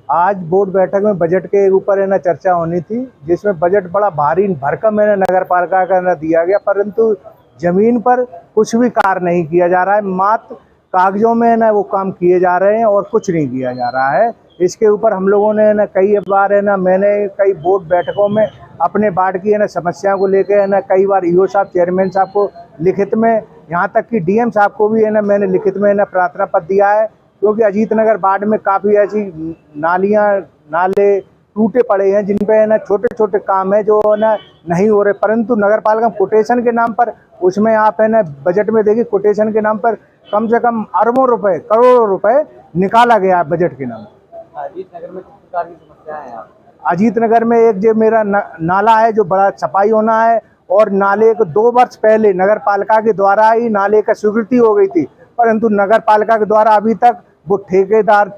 आज बोर्ड बैठक में बजट के ऊपर है ना चर्चा होनी थी, जिसमें बजट बड़ा भारी भरकम है ना नगर पालिका का ना दिया गया, परंतु जमीन पर कुछ भी कार्य नहीं किया जा रहा है। मात्र कागजों में ना वो काम किए जा रहे हैं और कुछ नहीं किया जा रहा है। इसके ऊपर हम लोगों ने ना कई बार है ना, मैंने कई बोर्ड बैठकों में अपने वार्ड की है ना समस्याओं को लेकर है ना कई बार ईओ साहब, चेयरमैन साहब को लिखित में, यहाँ तक कि डीएम साहब को भी है ना मैंने लिखित में है ना प्रार्थना पत्र दिया है, क्योंकि अजीत नगर वार्ड में काफ़ी ऐसी नालियाँ नाले टूटे पड़े हैं जिन पे है ना छोटे छोटे काम है जो है ना नहीं हो रहे, परंतु नगर पालिका कोटेशन के नाम पर, उसमें आप है ना बजट में देखिए कोटेशन के नाम पर कम से कम अरबों रुपए, करोड़ों रुपए निकाला गया बजट के नाम। अजीत नगर में किस प्रकार की समस्याएं हैं आपकी? अजीत नगर में एक जो मेरा नाला है जो बड़ा सफाई होना है, और नाले को 2 वर्ष पहले नगर पालिका के द्वारा ही नाले का स्वीकृति हो गई थी, परंतु नगर पालिका के द्वारा अभी तक वो ठेकेदार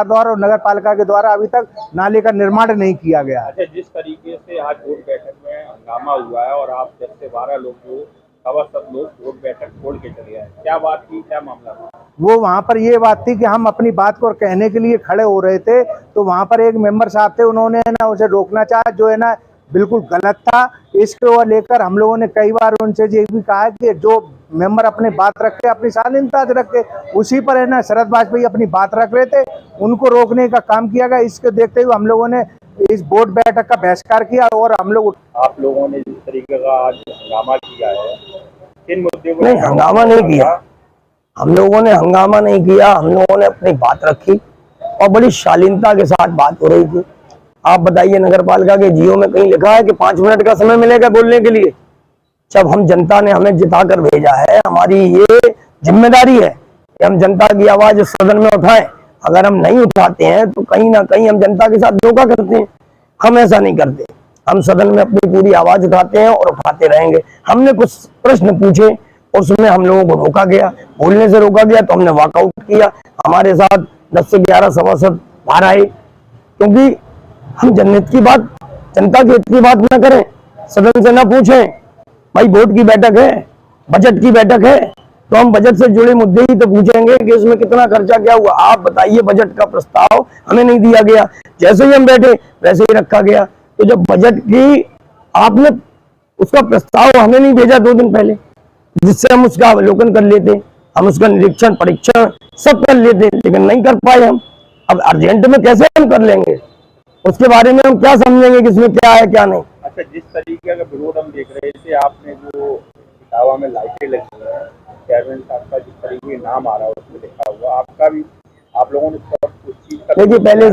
द्वारा और नगर पालिका के द्वारा अभी तक नाले का निर्माण नहीं किया गया। अच्छा, जिस तरीके से आज बोर्ड बैठक में हंगामा हुआ है और आप 10 से 12 लोग जो सब लोग बोर्ड बैठक छोड़ के चले आए, क्या बात थी, क्या मामला था? वो वहाँ पर ये बात थी कि हम अपनी बात को कहने के लिए खड़े हो रहे थे, तो वहाँ पर एक मेंबर साहब थे, उन्होंने ना उसे रोकना चाहा, जो है ना बिल्कुल गलत था। इसको लेकर हम लोगों ने कई बार उनसे ये भी कहा कि जो मेंबर अपने बात रखे, अपनी शालीनता रखे, उसी पर है ना शरद वाजपेयी अपनी बात रख रहे थे, उनको रोकने का काम किया गया। इसको देखते हुए हम लोगों ने इस बोर्ड बैठक का बहिष्कार किया। और हम लोग, आप लोगों ने जिस तरीके का आज हंगामा किया है, किन मुद्दे को? नहीं, हंगामा नहीं किया, हम लोगों ने हंगामा नहीं किया, हम लोगों ने अपनी बात रखी और बड़ी शालीनता के साथ बात हो रही थी। आप बताइए, नगर पालिका के जियो में कहीं लिखा है कि 5 मिनट का समय मिलेगा बोलने के लिए? जब हम जनता ने हमें जिता कर भेजा है, हमारी ये जिम्मेदारी है कि हम जनता की आवाज सदन में उठाएं। अगर हम नहीं उठाते हैं तो कहीं ना कहीं हम जनता के साथ धोखा करते हैं। हम ऐसा नहीं करते, हम सदन में अपनी पूरी आवाज उठाते हैं और उठाते रहेंगे। हमने कुछ प्रश्न पूछे, उसमें हम लोगों को रोका गया, बोलने से रोका गया, तो हमने वॉकआउट किया। हमारे साथ 10 से 11 सभासद बाहर आए, क्योंकि हम जनहित की बात, जनता की हित की बात न करें, सदन से न पूछें। भाई बोर्ड की बैठक है, बजट की बैठक है, तो हम बजट से जुड़े मुद्दे ही तो पूछेंगे कि इसमें कितना खर्चा क्या हुआ। आप बताइए, बजट का प्रस्ताव हमें नहीं दिया गया, जैसे ही हम बैठे वैसे ही रखा गया। तो जब बजट की आपने उसका प्रस्ताव हमें नहीं भेजा 2 दिन पहले, जिससे हम उसका अवलोकन कर लेते, हम उसका निरीक्षण परीक्षण सब कर लेते, लेकिन नहीं कर पाए हम। अब अर्जेंट में कैसे हम कर लेंगे? उसके बारे में हम क्या समझेंगे कि इसमें क्या है क्या नहीं। अच्छा, जिस तरीके का विरोध हम देख रहे थे, आपने जो इटावा में लाइटें लगी है, चेयरमैन साहब का जिस तरीके नाम आ रहा है उसमें लिखा हुआ, आपका भी, आप लोगों ने सब कुछ चीज का, देखिए पहले